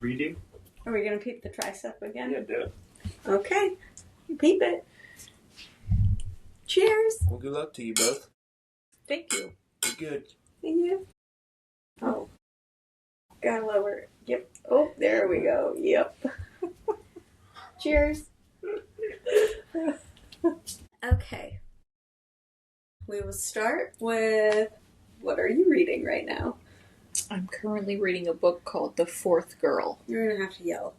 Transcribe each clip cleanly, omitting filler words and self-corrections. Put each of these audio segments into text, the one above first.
Reading? Are we going to peep the tricep again? Yeah, do it. Okay. Peep it. Cheers. Well, good luck to you both. Thank you. You're good. Thank you. Oh. Gotta lower it. Yep. Oh, there we go. Yep. Cheers. Okay. We will start with, what are you reading right now? I'm currently reading a book called The Fourth Girl. You're going to have to yell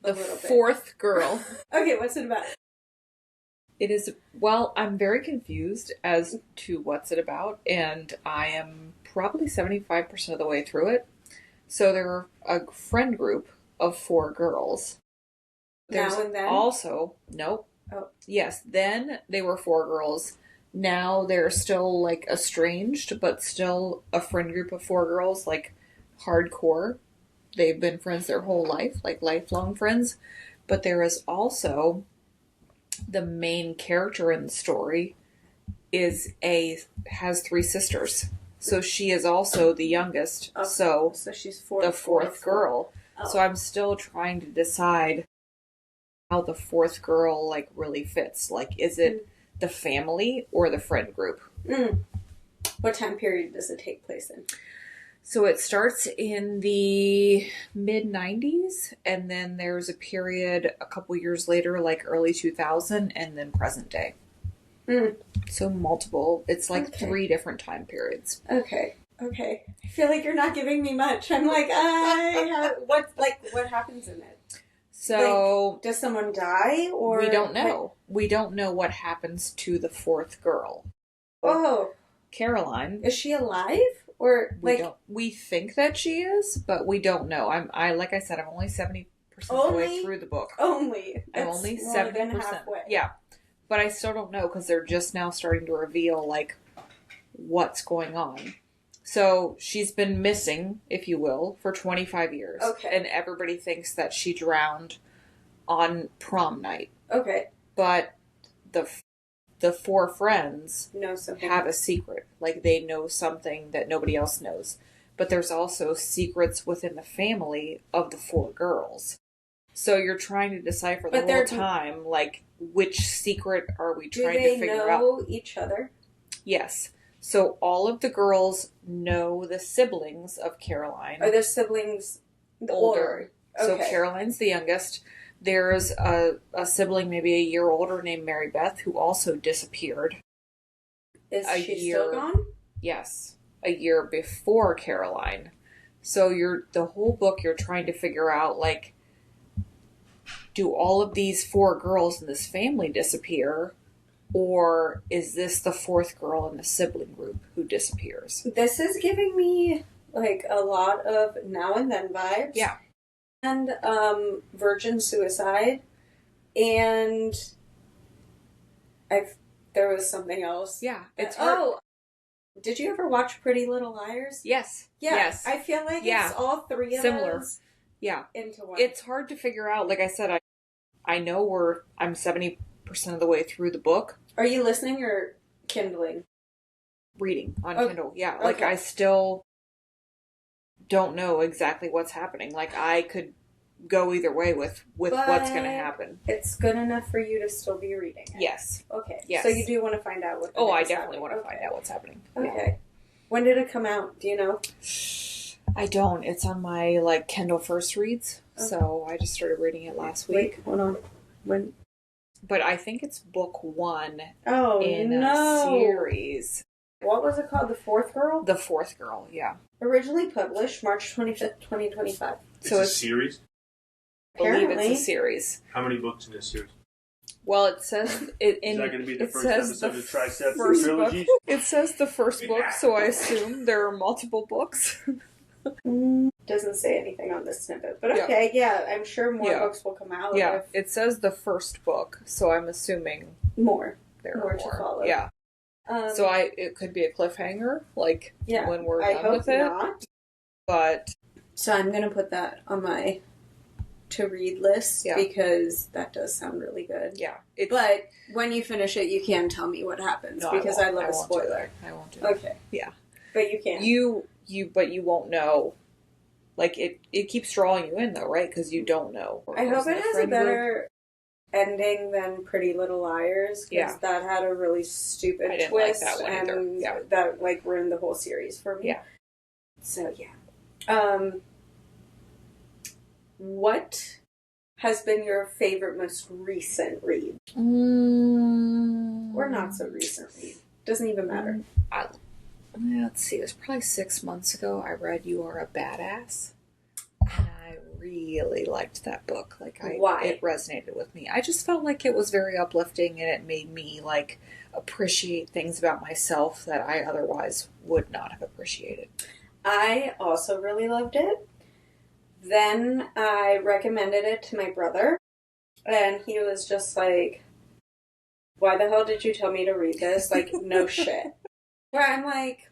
The Fourth Girl. Okay, what's it about? It is, well, I'm very confused as to what's it about, and I am probably 75% of the way through it. So there are a friend group of 4 girls. There's Now and then? also, nope. Oh. Yes, then they were 4 girls. Now they're still, like, estranged, but still a friend group of 4 girls, like, hardcore. They've been friends their whole life, like, lifelong friends. But there is also the main character in the story has 3 sisters. So she is also the youngest. Oh, so she's the fourth girl. Oh. So I'm still trying to decide how the 4th girl, like, really fits. Like, is it the family or the friend group? What time period does it take place in? So it starts in the mid-90s, and then there's a period a couple years later, like early 2000, and then present day. So multiple. It's like 3 different time periods. Okay. I feel like you're not giving me much. I'm like, what happens in it? So, like, does someone die, or we don't know. We don't know what happens to the 4th girl. Oh, Caroline. Is she alive, or we think that she is, but we don't know. Like I said, I'm only 70% of the way through the book. I'm only 70%. Yeah, but I still don't know because they're just now starting to reveal like what's going on. So she's been missing, if you will, for 25 years. Okay. And everybody thinks that she drowned on prom night. Okay. But the 4 friends know something. Have a secret. Like, they know something that nobody else knows. But there's also secrets within the family of the 4 girls. So you're trying to decipher the whole time, like, which secret are we trying to figure out? Do they know each other? Yes. So all of the girls know the siblings of Caroline. Are the siblings older? Okay. So Caroline's the youngest. There's a sibling maybe a year older named Mary Beth who also disappeared. Is she still gone? Yes. A year before Caroline. So the whole book you're trying to figure out, like, do all of these 4 girls in this family disappear? Or is this the 4th girl in the sibling group who disappears? This is giving me, like, a lot of Now and Then vibes. Yeah. And Virgin Suicide. And there was something else. Yeah. It's hard. Did you ever watch Pretty Little Liars? Yes. Yeah. Yes. I feel like it's all 3 of those. Yeah. Into one. It's hard to figure out. Like I said, I know I'm 70% of the way through the book. Are you listening or Kindling? Reading on Kindle. Yeah. Okay. Like, I still don't know exactly what's happening. Like, I could go either way with what's going to happen. It's good enough for you to still be reading it. Yes. Okay. Yes. So you do want to find out what I definitely want to find out what's happening. Okay. Yeah. When did it come out? Do you know? I don't. It's on my, like, Kindle First Reads. Okay. So I just started reading it last week. Wait, hold on. When? But I think it's book 1 in a series. What was it called? The 4th Girl? The 4th Girl, yeah. Originally published March 25th, 2025. It's a series? I believe it's a series. How many books in this series? Well, it says... Is that going to be the first episode of Triceps Trilogy? It says the first book, so I assume there are multiple books. Doesn't say anything on this snippet. But okay, yeah I'm sure more books will come out. Yeah, it says the first book, so I'm assuming more. There are more to follow. Yeah. So it could be a cliffhanger, like, when we're done with it. Not. But... So I'm going to put that on my to-read list, because that does sound really good. Yeah. But when you finish it, you can tell me what happens, because I love a spoiler. I won't do that. Okay. Yeah. But you can. But you won't know Like, it keeps drawing you in, though, right? Because you don't know. I hope it has a better ending than Pretty Little Liars, because that had a really stupid twist, like that one either. and that, like, ruined the whole series for me. Yeah. So, yeah. What has been your favorite, most recent read? Or not so recent read? Doesn't even matter. Let's see, it was probably 6 months ago I read You Are a Badass. And I really liked that book. Why? It resonated with me. I just felt like it was very uplifting, and it made me, like, appreciate things about myself that I otherwise would not have appreciated. I also really loved it. Then I recommended it to my brother, and he was just like, why the hell did you tell me to read this? Like, no shit. Where I'm like...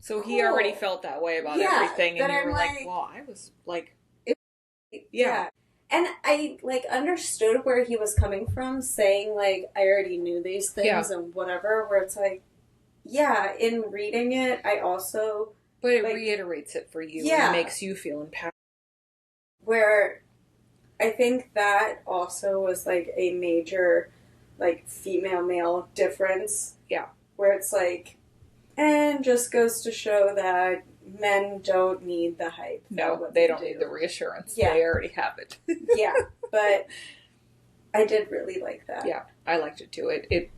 So he already felt that way about everything, and you were like, well, I was like... Yeah. And I, like, understood where he was coming from, saying, like, I already knew these things and whatever, where it's like, in reading it, I also... But it reiterates it for you, and it makes you feel empowered. Where I think that also was, like, a major, like, female-male difference. Yeah. Where it's like, and just goes to show that men don't need the hype. No, they don't need the reassurance. Yeah. They already have it. Yeah, but I did really like that. Yeah, I liked it too. It,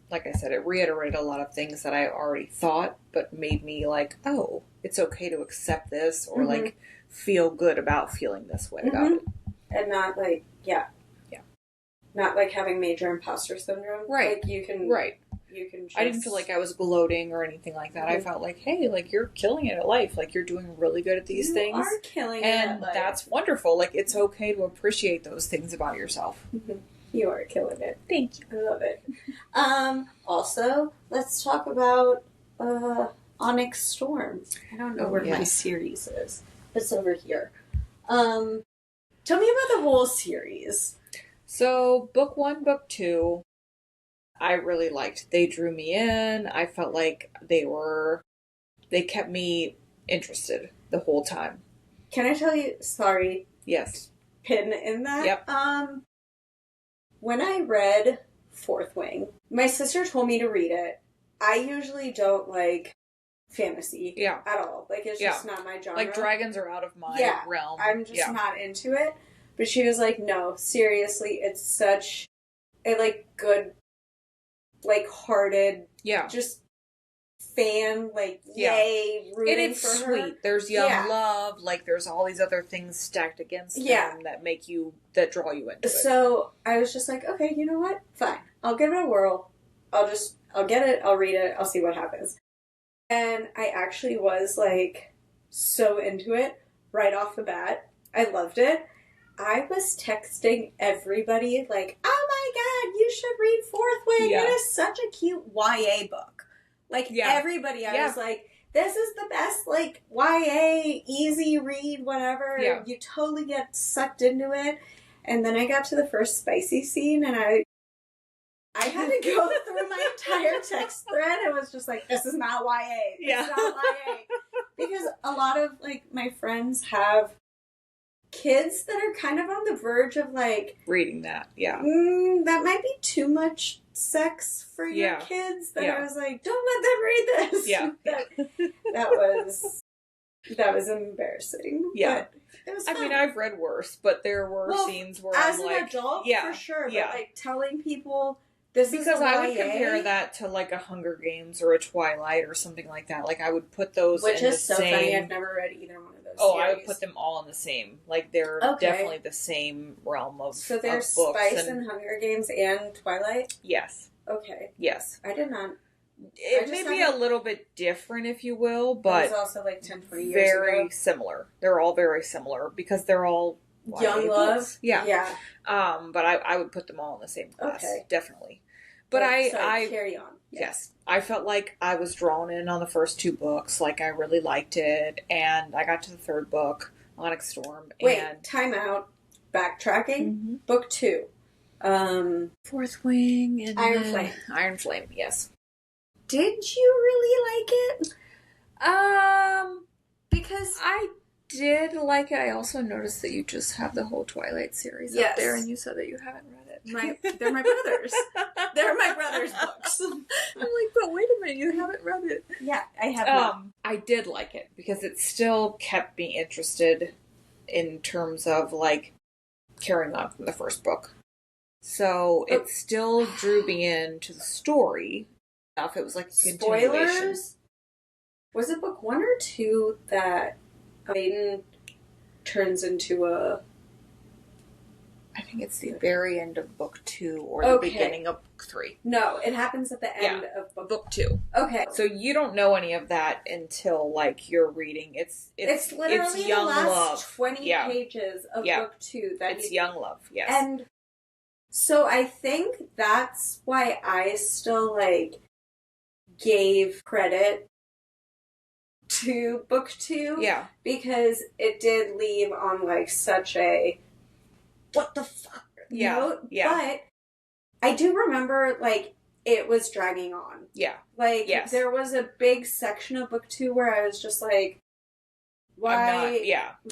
like I said, it reiterated a lot of things that I already thought, but made me like, oh, it's okay to accept this, or like feel good about feeling this way about it. And not like, not like having major imposter syndrome. Right. Like you can... Right. You can just... I didn't feel like I was gloating or anything like that. I felt like, hey, like, you're killing it at life. Like, you're doing really good at these things. You are killing it at life. And that's wonderful. Like, it's okay to appreciate those things about yourself. You are killing it. Thank you. I love it. Also, let's talk about Onyx Storm. I don't know where my series is. It's over here. Tell me about the whole series. So, book 1, book 2, I really liked. They drew me in. I felt like they kept me interested the whole time. Can I tell you, sorry. Yes. Pin in that? Yep. When I read Fourth Wing, my sister told me to read it. I usually don't like fantasy at all. Like, it's just not my genre. Like, dragons are out of my realm. I'm just not into it. But she was like, no, seriously, it's such a, like, good, like, hearted, just fan, like, yay, rooting for her. It is sweet. There's young love, like, there's all these other things stacked against them that draw you into it. So, I was just like, okay, you know what? Fine. I'll give it a whirl. I'll get it, I'll read it, I'll see what happens. And I actually was, like, so into it right off the bat. I loved it. I was texting everybody, like, oh my god, you should read Fourth Wing. It is such a cute YA book. Like, everybody, I was like, this is the best, like, YA, easy read, whatever. Yeah. You totally get sucked into it. And then I got to the first spicy scene, and I had to go through my entire text thread. It was just like, this is not YA. This is not YA. Because a lot of, like, my friends have kids that are kind of on the verge of, like... reading that, that might be too much sex for your kids. That I was like, don't let them read this. Yeah. That was embarrassing. Yeah. But it was fun. I mean, I've read worse, but there were scenes where as I'm an like... adult, for sure. But, like, telling people... Because I would compare that to, like, a Hunger Games or a Twilight or something like that. Like, I would put those in the same... Which is so funny. I've never read either one of those series. I would put them all in the same. Like, they're definitely the same realm of So there's books. Spice and Hunger Games and Twilight? Yes. Okay. Yes. I did not... It may be a little bit different, if you will, but... It was also, like, 10, 20 years very ago. similar. They're all very similar because they're all... young love? Books. Yeah. But I would put them all in the same class. Okay. Definitely. But I carry on. Yes. I felt like I was drawn in on the first 2 books. Like, I really liked it. And I got to the 3rd book, Onyx Storm. Wait, time out. Backtracking. Book 2. Fourth Wing and Iron Flame. Iron Flame, yes. Did you really like it? Because I did like it. I also noticed that you just have the whole Twilight series up there, and you said that you haven't read it. They're my brothers. They're my brothers' books. I'm like, but wait a minute, you haven't read it. Yeah, I have not. I did like it because it still kept me interested in terms of, like, carrying on from the first book. So it still drew me into the story. If it was like a continuation. Spoilers? Was it book 1 or 2 that Aiden turns into a... I think it's the very end of book 2 or the beginning of book 3. No, it happens at the end of book 2. Okay. So you don't know any of that until, like, you're reading. It's literally it's young the last love. 20 pages of book 2. It's young love, yes. And so I think that's why I still, like, gave credit to book 2. Yeah. Because it did leave on, like, such a what the fuck note. Yeah. But I do remember, like, it was dragging on. Yeah. Like, there was a big section of book 2 where I was just like, why?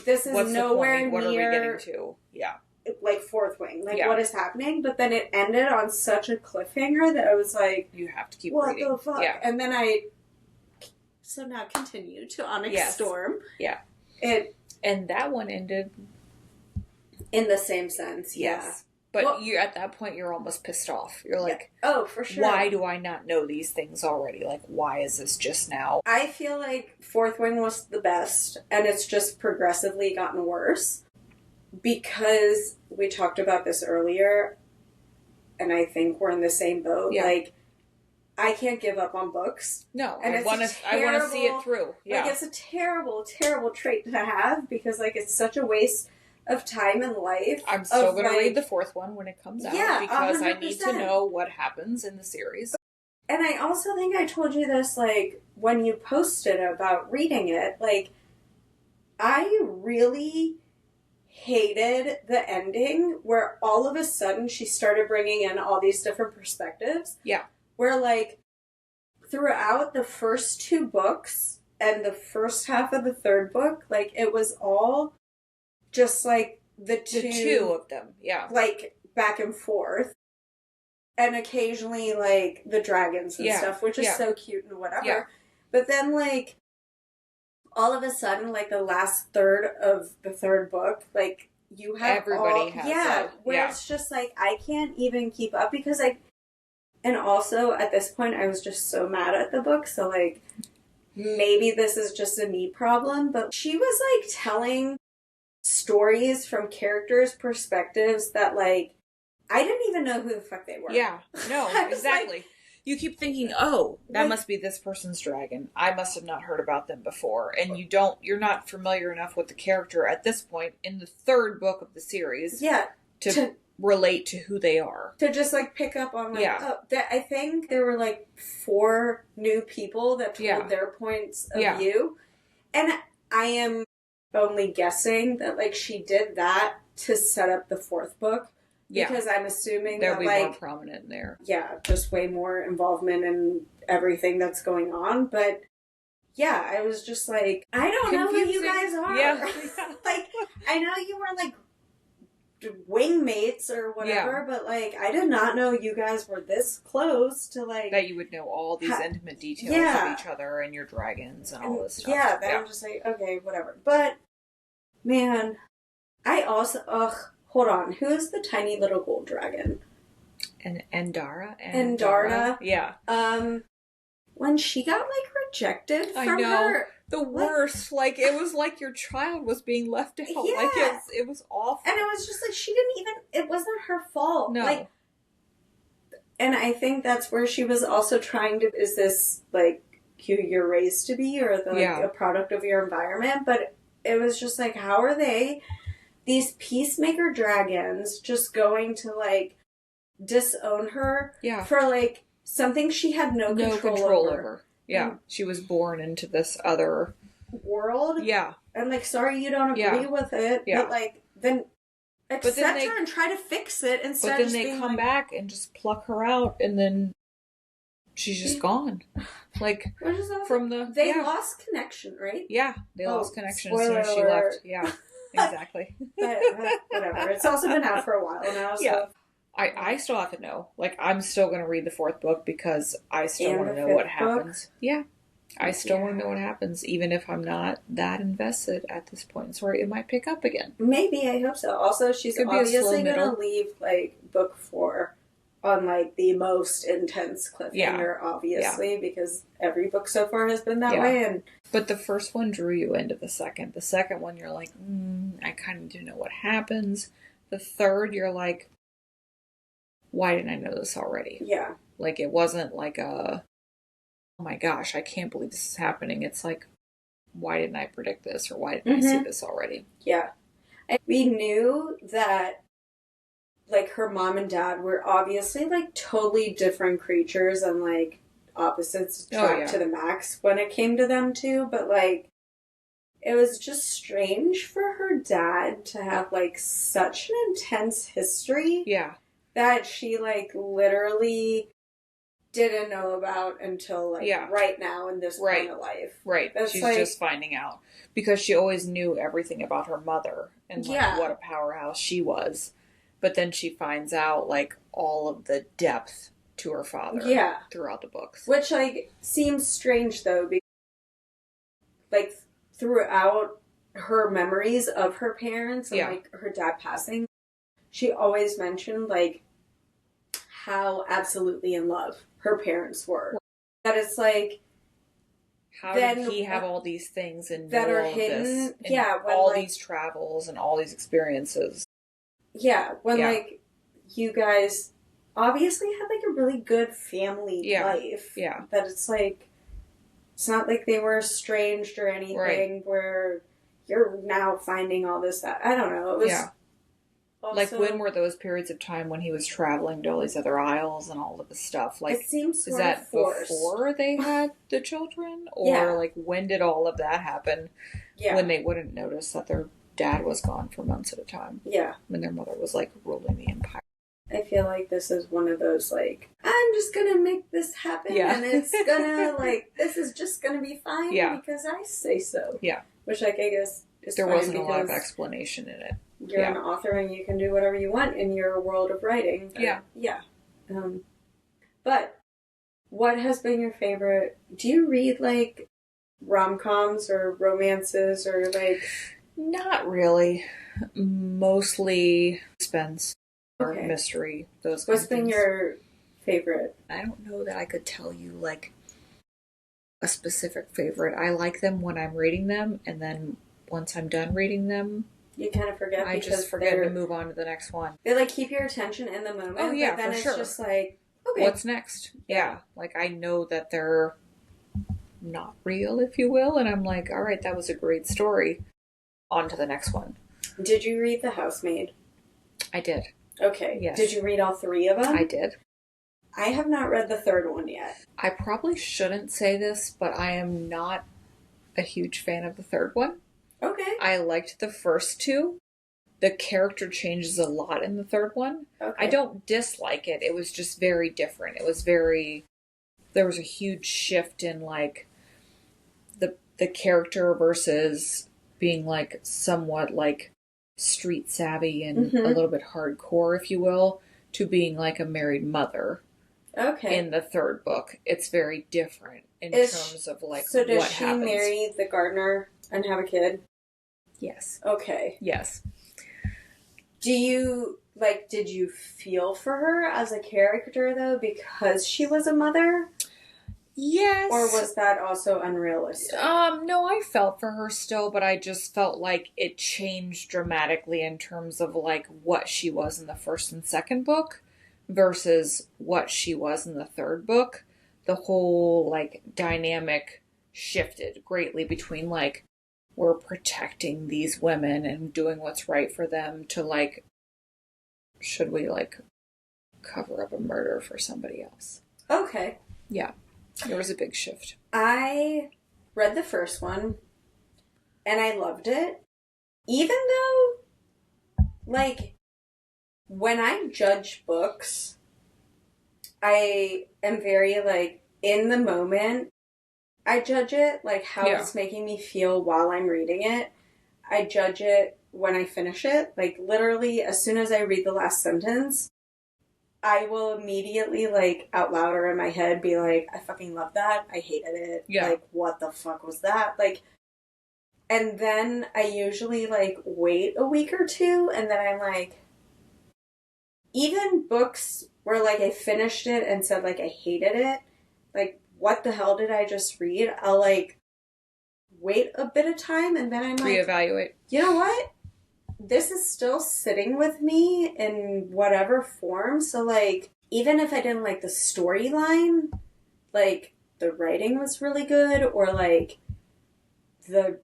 This is What's nowhere near. What are we getting to? Yeah. Like, Fourth Wing. Like, what is happening? But then it ended on such a cliffhanger that I was like, you have to keep reading. What the fuck? Yeah. And then so now continue to Onyx Storm. Yeah. And that one ended in the same sense. Yes. But you at that point, you're almost pissed off. You're like, oh, for sure. Why do I not know these things already? Like, why is this just now? I feel like Fourth Wing was the best, and it's just progressively gotten worse. Because we talked about this earlier, and I think we're in the same boat. Yeah. Like, I can't give up on books. No, and I want to see it through. Yeah. Like, it's a terrible, terrible trait to have, because, like, it's such a waste of time and life. I'm still going to read the fourth one when it comes out, because 100%. I need to know what happens in the series. And I also think I told you this, like, when you posted about reading it, like, I really hated the ending where all of a sudden she started bringing in all these different perspectives. Yeah. Where, like, throughout the first 2 books and the first half of the third book, like, it was all just, like, the two of them, yeah. Like, back and forth. And occasionally, like, the dragons and stuff, which is so cute and whatever. Yeah. But then, like, all of a sudden, like, the last third of the third book, like, you have everybody has that. Where it's just, like, I can't even keep up because, like, and also, at this point, I was just so mad at the book, so, like, maybe this is just a me problem, but she was, like, telling stories from characters' perspectives that, like, I didn't even know who the fuck they were. Yeah, no, exactly. Like, you keep thinking, oh, that must be this person's dragon. I must have not heard about them before. And you're not familiar enough with the character at this point in the third book of the series. Yeah. To relate to who they are. To just, like, pick up on, like, I think there were, like, 4 new people that told their points of view. And I am only guessing that, like, she did that to set up the 4th book. Yeah. Because I'm assuming there'll be more like, prominent there. Yeah, just way more involvement in everything that's going on. But, yeah, I was just like, I don't know who you guys are. Yeah. Like, I know you were, like, wingmates or whatever, but, like, I did not know you guys were this close to, like... That you would know all these intimate details of each other and your dragons and all this stuff. Yeah, I'm just like, okay, whatever. But, man, I also... Hold on. Who is the tiny little gold dragon? Andarna? Andarna. Yeah. When she got, like, rejected from her... The worst. Like, it was like your child was being left out. Yeah. Like, it was awful. And it was just like, she didn't even... It wasn't her fault. No. Like, and I think that's where she was also trying to... Is this, like, who you're raised to be? Or, a product of your environment? But it was just like, how are they... These peacemaker dragons just going to, like, disown her for, like, something she had no control over. Yeah, and she was born into this other... world? Yeah. And, like, sorry you don't agree with it, but, like, then accept her and try to fix it instead of But then they come back and just pluck her out and then she's just gone. Like, from the... They lost connection, right? Yeah, they lost connection as soon as she left. Yeah, exactly. But whatever. It's also been out for a while now, so... Yeah. I still have to know. Like, I'm still going to read the 4th book because I still want to know what happens. Yeah. I still want to know what happens, even if I'm not that invested at this point. So it might pick up again. Maybe, I hope so. Also, she's obviously going to leave, like, book 4 on, like, the most intense cliffhanger, obviously, because every book so far has been that way. And But the first one drew you into the second. The second one, you're like, I kind of do know what happens. The third, you're like, why didn't I know this already? Yeah. Like, it wasn't like oh my gosh, I can't believe this is happening. It's like, why didn't I predict this? Or why didn't I see this already? Yeah. We knew that, like, her mom and dad were obviously, like, totally different creatures and, like, opposites tracked to the max when it came to them two. But, like, it was just strange for her dad to have, like, such an intense history. Yeah. That she, like, literally didn't know about until, like, right now in this point of life. Right. She's like, just finding out. Because she always knew everything about her mother and, like, what a powerhouse she was. But then she finds out, like, all of the depth to her father throughout the books. Which, like, seems strange, though, because, like, throughout her memories of her parents and, like, her dad passing, she always mentioned, like, how absolutely in love her parents were. That it's like... How did he have all these things and that know are all hidden? This, and all these travels and all these experiences. Yeah, when, like, you guys obviously had, like, a really good family life. Yeah. That it's like... It's not like they were estranged or anything where you're now finding all this... I don't know. It was... Yeah. Also, like, when were those periods of time when he was traveling to all these other isles and all of this stuff? Like, it seems is that before they had the children? Or, like, when did all of that happen? Yeah. When they wouldn't notice that their dad was gone for months at a time. Yeah. When their mother was, like, ruling the empire. I feel like this is one of those, like, I'm just gonna make this happen. Yeah. And it's gonna, like, this is just gonna be fine because I say so. Yeah. Which, like, I guess is there wasn't a lot of explanation in it. You're an author and you can do whatever you want in your world of writing. Yeah. But what has been your favorite? Do you read, like, rom-coms or romances or, like... Not really. Mostly suspense or mystery. Those. What's been your favorite? I don't know that I could tell you, like, a specific favorite. I like them when I'm reading them, and then once I'm done reading them... You kind of forget I just forget to move on to the next one. They, like, keep your attention in the moment. Oh, yeah, but then for it's sure. just like, okay. What's next? Yeah. Like, I know that they're not real, if you will, and I'm like, all right, that was a great story. On to the next one. Did you read The Housemaid? I did. Okay. Yes. Did you read all 3 of them? I did. I have not read the 3rd one yet. I probably shouldn't say this, but I am not a huge fan of the 3rd one. Okay. I liked the first 2. The character changes a lot in the 3rd one. Okay. I don't dislike it. It was just very different. It was very... There was a huge shift in, like, the character versus being, like, somewhat, like, street savvy and a little bit hardcore, if you will, to being, like, a married mother. Okay. In the 3rd book. It's very different in terms of, like, what happens. So does she marry the gardener and have a kid? Yes. Okay. Yes. Did you feel for her as a character, though, because she was a mother? Yes. Or was that also unrealistic? No, I felt for her still, but I just felt like it changed dramatically in terms of, like, what she was in the 1st and 2nd book versus what she was in the 3rd book. The whole, like, dynamic shifted greatly between, like, we're protecting these women and doing what's right for them to, like, should we, like, cover up a murder for somebody else? Okay. Yeah. There was a big shift. I read the 1st one, and I loved it. Even though, like, when I judge books, I am very, like, in the moment, I judge it, like, how it's making me feel while I'm reading it. I judge it when I finish it. Like, literally, as soon as I read the last sentence, I will immediately, like, out loud or in my head be like, I fucking love that. I hated it. Yeah. Like, what the fuck was that? Like, and then I usually, like, wait a week or two, and then I'm like, even books where, like, I finished it and said, like, I hated it, like, what the hell did I just read? I'll, like, wait a bit of time, and then I'm like, reevaluate. You know what? This is still sitting with me in whatever form. So, like, even if I didn't like the storyline, like, the writing was really good, or, like, the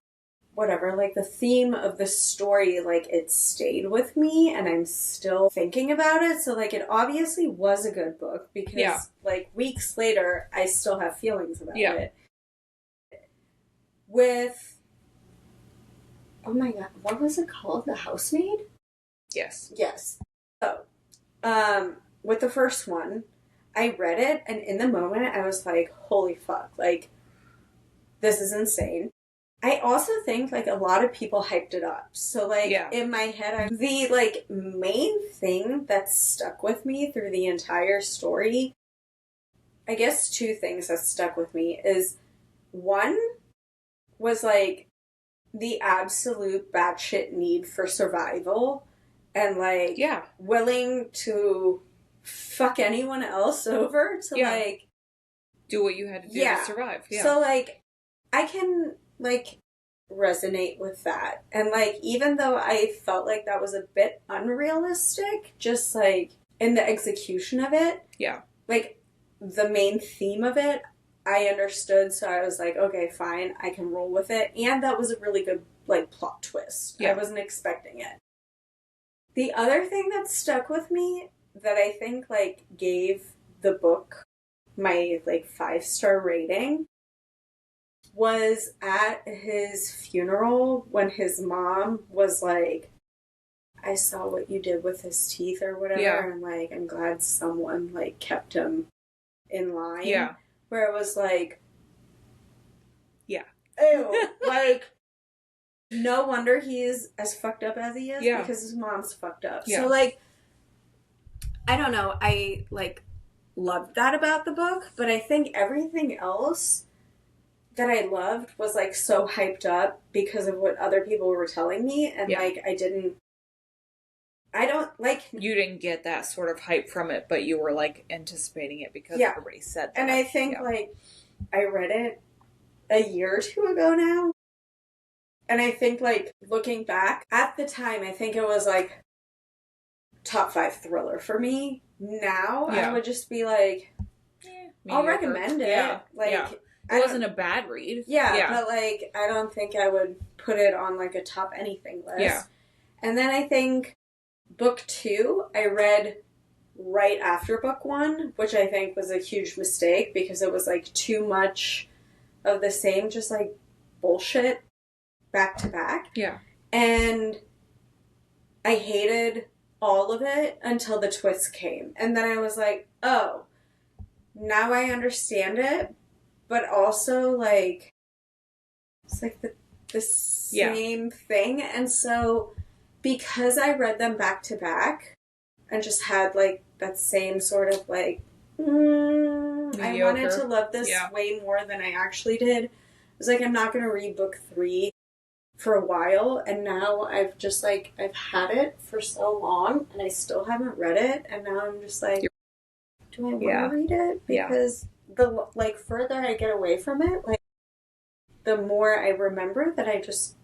whatever, like, the theme of the story, like, it stayed with me, and I'm still thinking about it. So, like, it obviously was a good book, because, like, weeks later, I still have feelings about it. With... Oh my god, what was it called? The Housemaid? Yes. Yes. So, with the first one, I read it, and in the moment, I was like, holy fuck, like, this is insane. I also think, like, a lot of people hyped it up. So, like, in my head, the, like, main thing that stuck with me through the entire story, I guess two things that stuck with me is, one was, like, the absolute batshit need for survival and, like, willing to fuck anyone else over to, like... do what you had to do to survive. Yeah. So, like, I can, like, resonate with that. And, like, even though I felt like that was a bit unrealistic, just, like, in the execution of it, like, the main theme of it, I understood, so I was like, okay, fine, I can roll with it. And that was a really good, like, plot twist. I wasn't expecting it. The other thing that stuck with me that I think, like, gave the book my, like, 5-star rating was at his funeral when his mom was like, I saw what you did with his teeth or whatever, and, like, I'm glad someone, like, kept him in line. Yeah. Where it was like, ew, like, no wonder he's as fucked up as he is because his mom's fucked up. So, like, I don't know, I, like, loved that about the book, but I think everything else that I loved was, like, so hyped up because of what other people were telling me, and, like, I don't, like... You didn't get that sort of hype from it, but you were, like, anticipating it because everybody said that. And I think, like, I read it a year or two ago now, and I think, like, looking back, at the time, I think it was, like, top 5 thriller for me. Now, I would just be like, I'll recommend it. Yeah. Like, It wasn't a bad read. But, like, I don't think I would put it on, like, a top anything list. Yeah. And then I think... Book 2, I read right after book 1, which I think was a huge mistake because it was, like, too much of the same, just, like, bullshit back to back. Yeah. And I hated all of it until the twist came. And then I was like, oh, now I understand it, but also, like, it's, like, the same thing. And so... Because I read them back to back and just had, like, that same sort of, like, I wanted to love this way more than I actually did. I was like, I'm not going to read book 3 for a while. And now I've just, like, I've had it for so long and I still haven't read it. And now I'm just like, do I want to read it? Because the, like, further I get away from it, like, the more I remember that I just...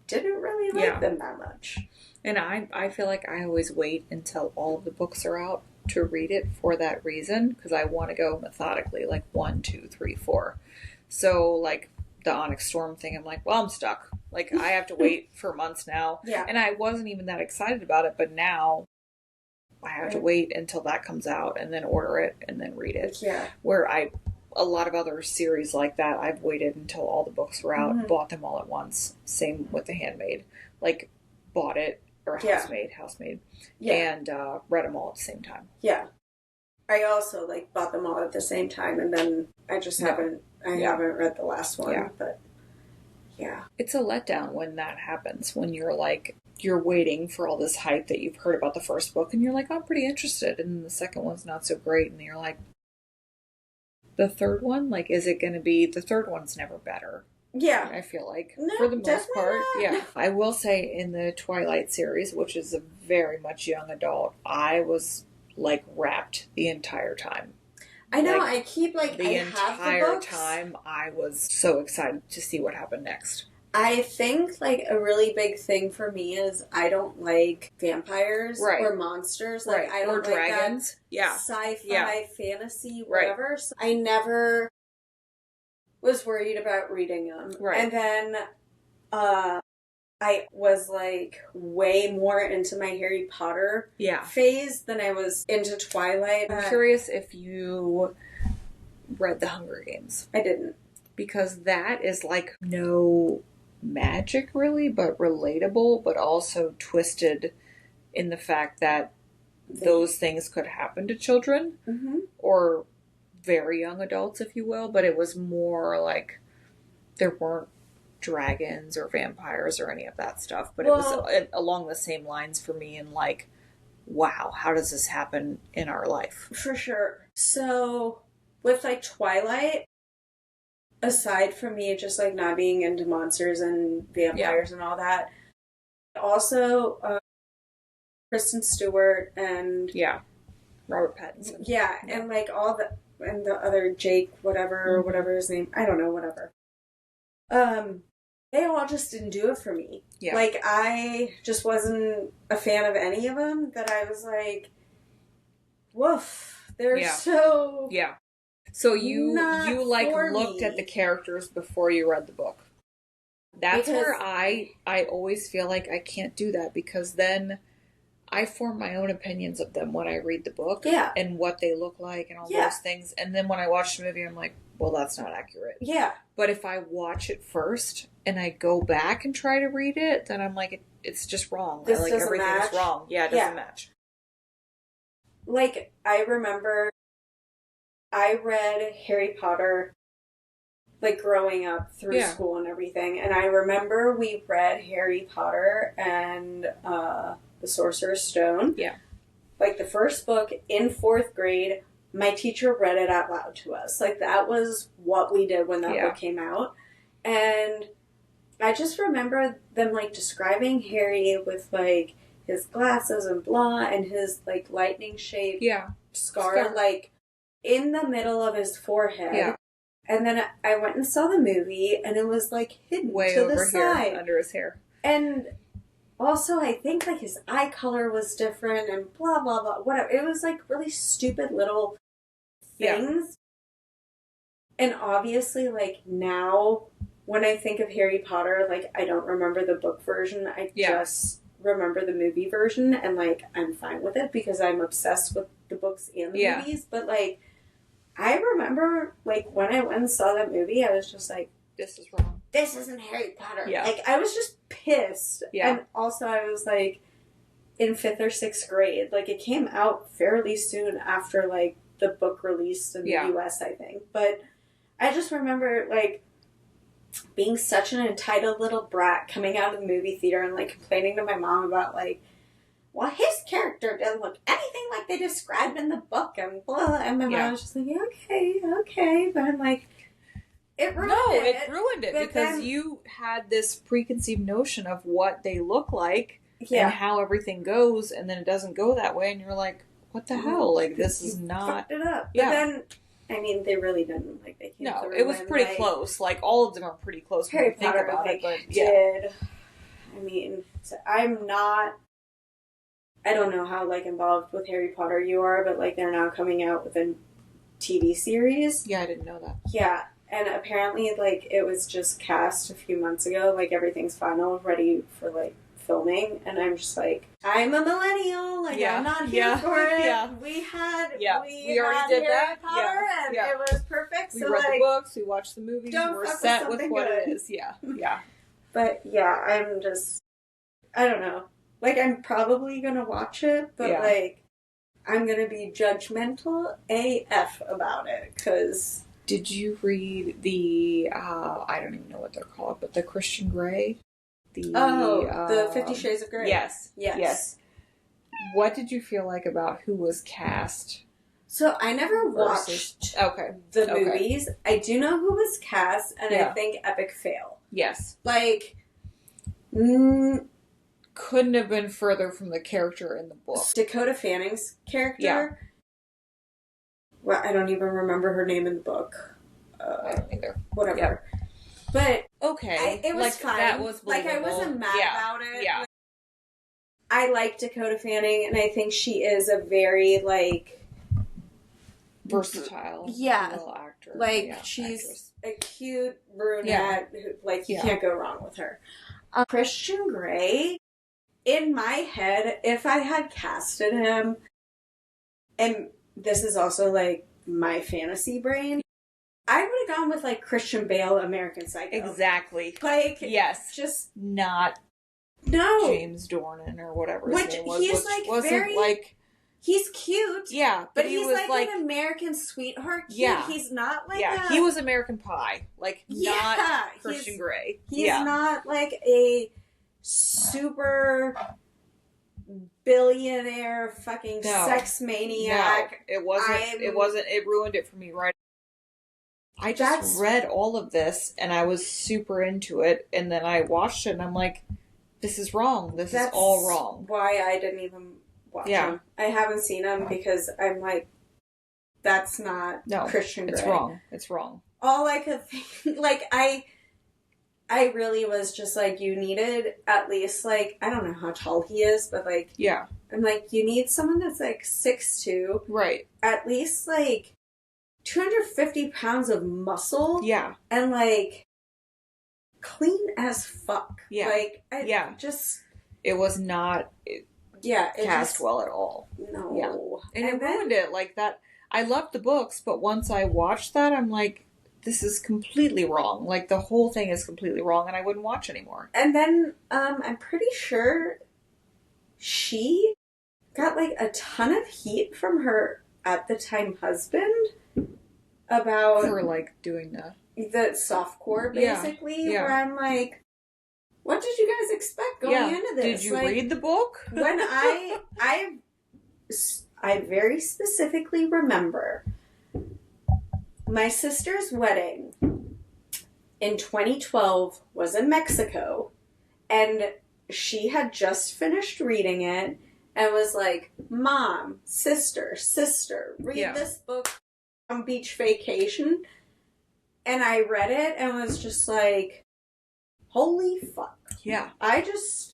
didn't really like them that much. And I feel like I always wait until all of the books are out to read it for that reason, because I want to go methodically, like 1, 2, 3, 4. So, like, the Onyx Storm thing, I'm like, well, I'm stuck. Like, I have to wait for months now. Yeah. And I wasn't even that excited about it, but now I have to wait until that comes out and then order it and then read it. Yeah. Where a lot of other series like that, I've waited until all the books were out, bought them all at once. Same with The Handmaid. Like, bought it, or Housemaid, and read them all at the same time. Yeah. I also, like, bought them all at the same time, and then I just haven't read the last one, but yeah. It's a letdown when that happens, when you're like, you're waiting for all this hype that you've heard about the first book, and you're like, I'm pretty interested, and the second one's not so great, and you're like, the third one? Like, is it going to be... The third one's never better. Yeah. I feel like. No, for the most part. not. Yeah. I will say, in the Twilight series, which is a very much young adult, I was, like, wrapped the entire time. I know, like, I keep, like, the I have the entire books. time, I was so excited to see what happened next. I think, like, a really big thing for me is I don't like vampires or monsters. Like, I don't or dragons. Like that sci-fi, fantasy, whatever. So I never was worried about reading them. Right. And then I was, like, way more into my Harry Potter phase than I was into Twilight. I'm curious if you read The Hunger Games. I didn't. Because that is, like, no magic, really, but relatable, but also twisted in the fact that those things could happen to children. Mm-hmm. Or very young adults, if you will. But it was more, like, there weren't dragons or vampires or any of that stuff, but it was along the same lines for me, and like, wow, how does this happen in our life? For sure. So with, like, Twilight, aside from me just, like, not being into monsters and vampires and all that, also Kristen Stewart and Robert Pattinson, and, like, all the and the other Jake whatever his name, I don't know, whatever, they all just didn't do it for me. Yeah. Like, I just wasn't a fan of any of them, that I was like, woof, they're so... Yeah. So you like, looked at the characters before you read the book. That's where I always feel like I can't do that, because then I form my own opinions of them when I read the book. Yeah. And what they look like and all those things. And then when I watch the movie, I'm like, well, that's not accurate. Yeah. But if I watch it first and I go back and try to read it, then I'm like, it's just wrong. This like, doesn't everything's match. wrong. Yeah, it doesn't match. Like, I remember I read Harry Potter, like, growing up through school and everything. And I remember we read Harry Potter and the Sorcerer's Stone. Yeah. Like, the first book in 4th grade, my teacher read it out loud to us. Like, that was what we did when that book came out. And I just remember them, like, describing Harry with, like, his glasses and blah, and his, like, lightning-shaped scar, like, in the middle of his forehead. Yeah. And then I went and saw the movie, and it was, like, hidden way to over the side. Here, under his hair. And also, I think, like, his eye color was different, and blah, blah, blah, whatever. It was, like, really stupid little things. Yeah. And obviously, like, now, when I think of Harry Potter, like, I don't remember the book version. I just remember the movie version, and, like, I'm fine with it because I'm obsessed with the books and the movies. But, like, I remember, like, when I went and saw that movie, I was just like, this is wrong. This isn't Harry Potter. Yeah. Like, I was just pissed. Yeah. And also, I was, like, in 5th or 6th grade. Like, it came out fairly soon after, like, the book released in the U.S., I think. But I just remember, like, being such an entitled little brat coming out of the movie theater and, like, complaining to my mom about, like, well, his character doesn't look anything like they described in the book, and blah. And my mom was just like, okay. But I'm like, it ruined it. It ruined it because you had this preconceived notion of what they look like and how everything goes, and then it doesn't go that way, and you're like, what the hell? Like, this is not... fucked it up. But then, I mean, they really didn't. Like, they came through. It was pretty close. Like, all of them are pretty close when you think about it. But I mean, so I'm not... I don't know how, like, involved with Harry Potter you are, but, like, they're now coming out with a TV series. Yeah, I didn't know that. Yeah, and apparently, like, it was just cast a few months ago. Like, everything's final, ready for, like, filming. And I'm just like, I'm a millennial. Like, I'm not here for it. Yeah. We already did Harry Potter, and it was perfect. We so, read like, the books, we watched the movies, we're set with what it is. Yeah. But, I'm just, I don't know. Like, I'm probably going to watch it, but, like, I'm gonna be judgmental AF about it, because... Did you read the, I don't even know what they're called, but the Christian Grey? The 50 Shades of Grey. Yes. What did you feel like about who was cast? So I never watched the movies. I do know who was cast, and I think epic fail. Yes. Like, couldn't have been further from the character in the book. Dakota Fanning's character. Well, I don't even remember her name in the book. I don't either. Whatever. Yep. But it was fine. That was believable. I wasn't mad about it. Yeah. I like Dakota Fanning, and I think she is a very, versatile little actor. She's a cute brunette who, you can't go wrong with her. Christian Grey, in my head, if I had casted him, and this is also, my fantasy brain, I would have gone with, Christian Bale, American Psycho. Exactly. Yes. Just... Not... No. James Dornan or whatever his name was. He's, wasn't, he's cute. Yeah. But he's an American sweetheart cute. Yeah. He's not he was American Pie. Not Christian Grey. He's not, a super... billionaire fucking sex maniac. No, it wasn't. It ruined it for me, right? I just read all of this and I was super into it, and then I watched it and I'm like, this is wrong. This is all wrong. Why I didn't even watch them. I haven't seen them because I'm like, that's not Christian Grey. It's wrong. It's wrong. All I could think, I really was just you needed at least, I don't know how tall he is, but I'm you need someone that's 6'2". Right. At least 250 pounds of muscle. Yeah. And clean as fuck. Yeah. Just... It was not cast well at all. No. Yeah. And it ruined it that. I loved the books, but once I watched that, I'm like, this is completely wrong. The whole thing is completely wrong, and I wouldn't watch anymore. And then, I'm pretty sure she got, a ton of heat from her, at the time, husband about... For, doing the softcore, basically, where I'm like, what did you guys expect going into this? Did you read the book? When I very specifically remember... My sister's wedding in 2012 was in Mexico, and she had just finished reading it and was like, Mom, sister, read this book on beach vacation. And I read it and was just like, holy fuck. Yeah. I just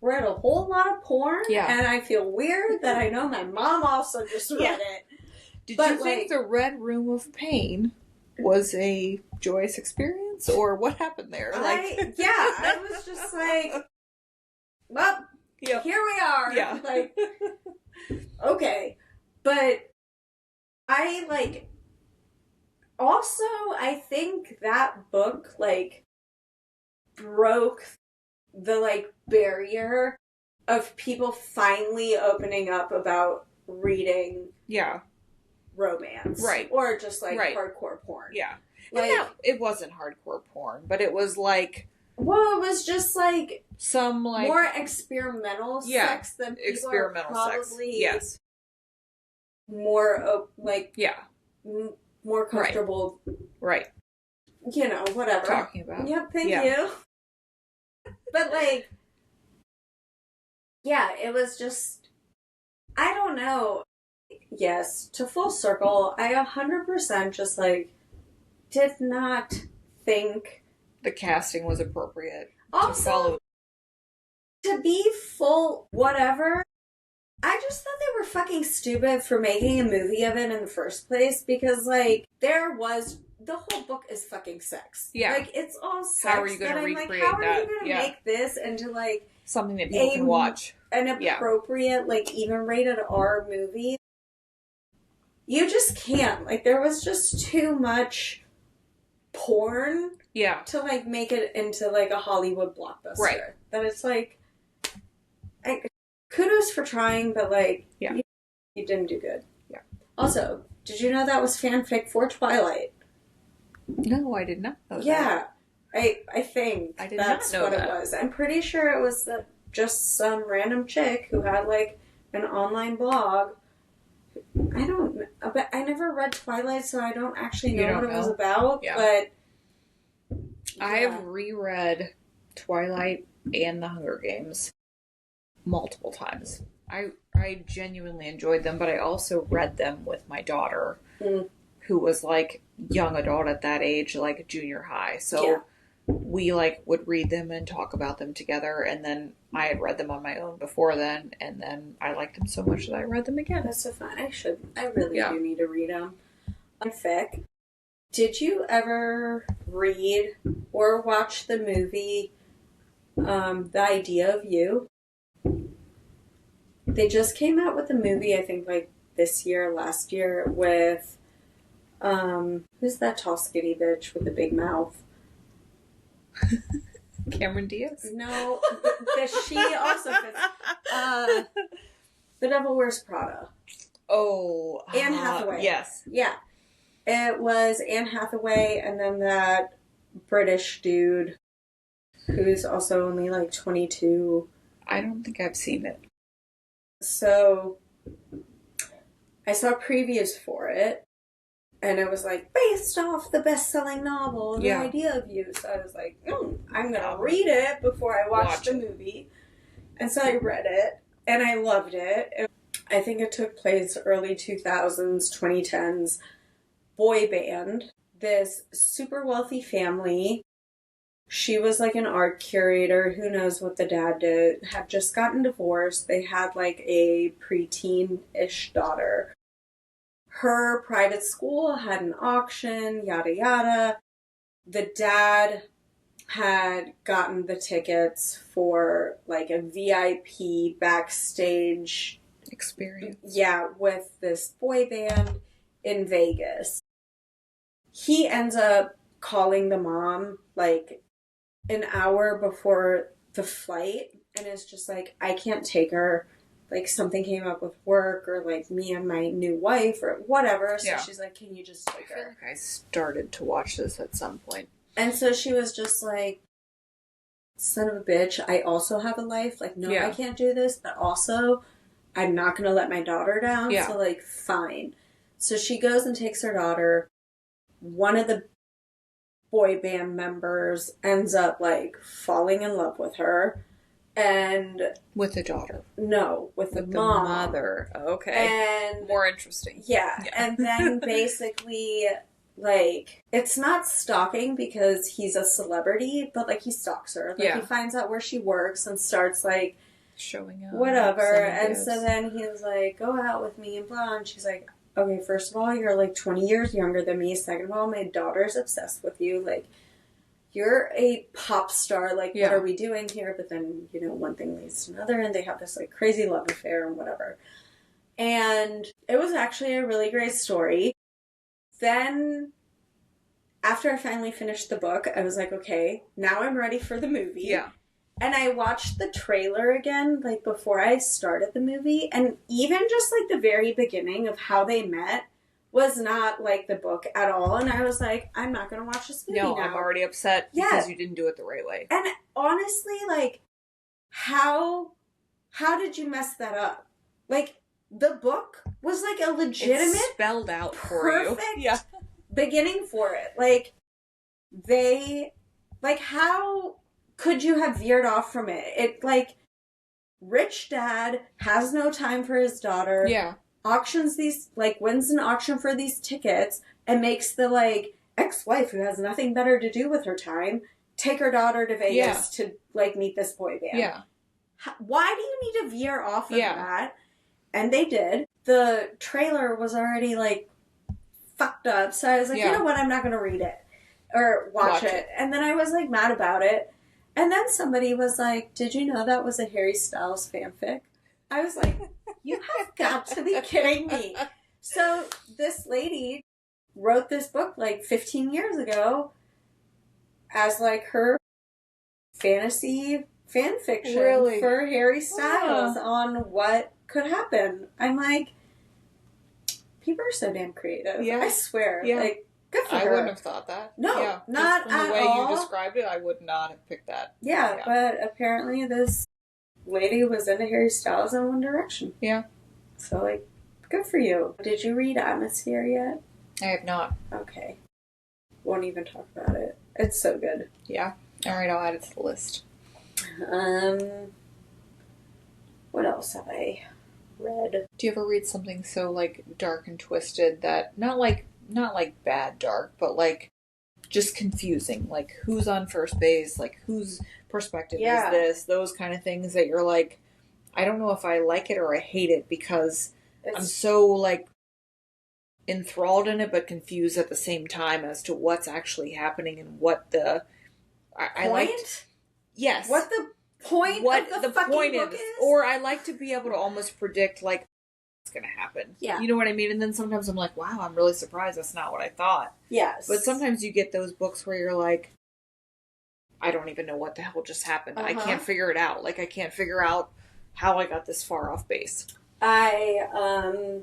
read a whole lot of porn, and I feel weird that I know my mom also just read it. Did you think the Red Room of Pain was a joyous experience, or what happened there? I was just well, here we are. Yeah. Okay. But I, also, I think that book, broke the, barrier of people finally opening up about reading... Yeah. romance. Right. Or just hardcore porn. Yeah. It wasn't hardcore porn, but it was well, it was just some more experimental sex than people are probably yes. more more comfortable. Right. Whatever. Talking about. Yep, thank you. But it was just, I don't know. Yes, to full circle, I 100% just did not think the casting was appropriate. Also, to be full whatever, I just thought they were fucking stupid for making a movie of it in the first place, because there was, the whole book is fucking sex. Yeah. It's all sex. How are you going to recreate how that? Are you going to make this into something that people can watch? An appropriate, even rated R movie. You just can't. There was just too much porn to, make it into, a Hollywood blockbuster. Right. That it's, kudos for trying, but, He didn't do good. Yeah. Also, did you know that was fanfic for Twilight? No, I did not know that. Yeah. I think I did that's not know what that. it was. I'm pretty sure it was just some random chick who had, like, an online blog. I don't know. But I never read Twilight, so I don't actually know what it was about. Yeah. But I've reread Twilight and The Hunger Games multiple times. I genuinely enjoyed them, but I also read them with my daughter, who was like young adult at that age, like junior high. So we like would read them and talk about them together, and then I had read them on my own before then, and then I liked them so much that I read them again. That's so fun. I really do need to read them. Fic. Did you ever read or watch the movie The Idea of You? They just came out with a movie, I think, like this year, last year, with who's that tall skinny bitch with the big mouth? Cameron Diaz? No, she also fits. The Devil Wears Prada. Oh, Anne Hathaway. Yes. Yeah. It was Anne Hathaway and then that British dude who's also only like 22. I don't think I've seen it. So I saw previews for it, and it was like based off the best-selling novel, The Idea of You. So I was like, I'm gonna read it before I watch the movie. And so I read it, and I loved it. I think it took place early 2000s, 2010s. Boy band. This super wealthy family. She was like an art curator. Who knows what the dad did. Had just gotten divorced. They had like a preteen-ish daughter. Her private school had an auction, yada yada. The dad had gotten the tickets for like a VIP backstage experience. Yeah, with this boy band in Vegas. He ends up calling the mom like an hour before the flight and is just like, I can't take her. Like something came up with work or like me and my new wife or whatever. So she's like, can you just take her? I feel like I started to watch this at some point. And so she was just like, son of a bitch, I also have a life. Like, no, I can't do this. But also, I'm not going to let my daughter down. Yeah. So like, fine. So she goes and takes her daughter. One of the boy band members ends up like falling in love with her. And with the daughter. No, with the mom. The mother. Okay. And more interesting. Yeah. And then basically, like, it's not stalking because he's a celebrity, but like he stalks her. Like he finds out where she works and starts like showing up. Whatever. And so then he's like, go out with me and blah. And she's like, okay, first of all, you're like 20 years younger than me. Second of all, my daughter's obsessed with you. Like, you're a pop star. Like, what are we doing here? But then, you know, one thing leads to another, and they have this, like, crazy love affair and whatever. And it was actually a really great story. Then, after I finally finished the book, I was like, okay, now I'm ready for the movie. Yeah. And I watched the trailer again, like, before I started the movie. And even just, like, the very beginning of how they met was not like the book at all. And I was like, I'm not going to watch this movie now. I'm already upset because you didn't do it the right way. And honestly, like, how did you mess that up? Like, the book was like a legitimate, it's spelled out for you. Perfect beginning for it. Like, how could you have veered off from it? It, like, rich dad has no time for his daughter. Yeah. Auctions these, like, wins an auction for these tickets and makes the, like, ex-wife who has nothing better to do with her time take her daughter to Vegas to, like, meet this boy band. Yeah. Why do you need to veer off of that? And they did. The trailer was already, like, fucked up. So I was like, you know what? I'm not going to read it or watch it. And then I was, like, mad about it. And then somebody was like, did you know that was a Harry Styles fanfic? I was like, you have got to be kidding me. So this lady wrote this book like 15 years ago as like her fantasy fan fiction for Harry Styles on what could happen. I'm like, People are so damn creative. Yeah. I swear. Yeah. Like, good for her. I wouldn't have thought that. No, yeah. not Just from at the way all. you described it, I would not have picked that. Yeah, but apparently this lady was into Harry Styles and One Direction. Yeah. So, like, good for you. Did you read Atmosphere yet? I have not. Okay. Won't even talk about it. It's so good. Yeah. All right, I'll add it to the list. What else have I read? Do you ever read something so, like, dark and twisted that, not like bad dark, but, like, just confusing? Like, who's on first base? Like, whose perspective is this? Those kind of things that you're like, I don't know if I like it or I hate it because I'm so, like, enthralled in it but confused at the same time as to what's actually happening and what the... I like... Yes. What the point of the fucking point book is? is? Or I like to be able to almost predict, like, what's going to happen. Yeah. You know what I mean? And then sometimes I'm like, wow, I'm really surprised that's not what I thought. Yes. But sometimes you get those books where you're like, I don't even know what the hell just happened. I can't figure it out. Like, I can't figure out how I got this far off base. I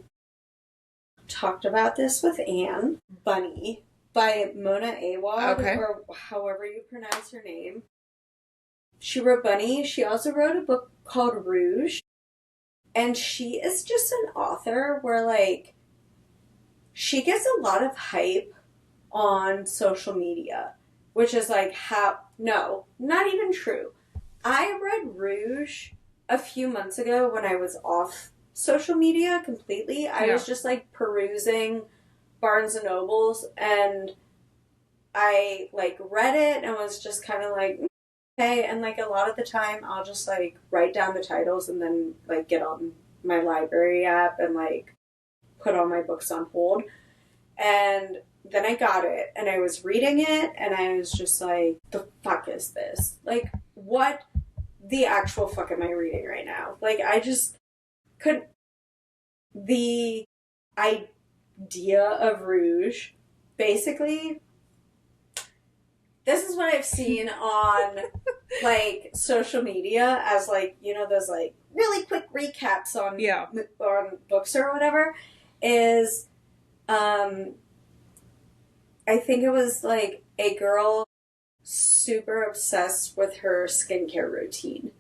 talked about this with Anne. Bunny by Mona Awad, or however you pronounce her name. She wrote Bunny. She also wrote a book called Rouge. And she is just an author where, like, she gets a lot of hype on social media. Which is like, no, not even true. I read Rouge a few months ago when I was off social media completely. I was just, like, perusing Barnes and Nobles, and I, like, read it and was just kind of like, okay, and, like, a lot of the time I'll just, like, write down the titles and then, like, get on my library app and, like, put all my books on hold. And then I got it, and I was reading it, and I was just like, the fuck is this? Like, what the actual fuck am I reading right now? Like, I just couldn't... The idea of Rouge, basically, this is what I've seen on, like, social media as, like, you know, those, like, really quick recaps on books or whatever, is, I think it was, like, a girl super obsessed with her skincare routine.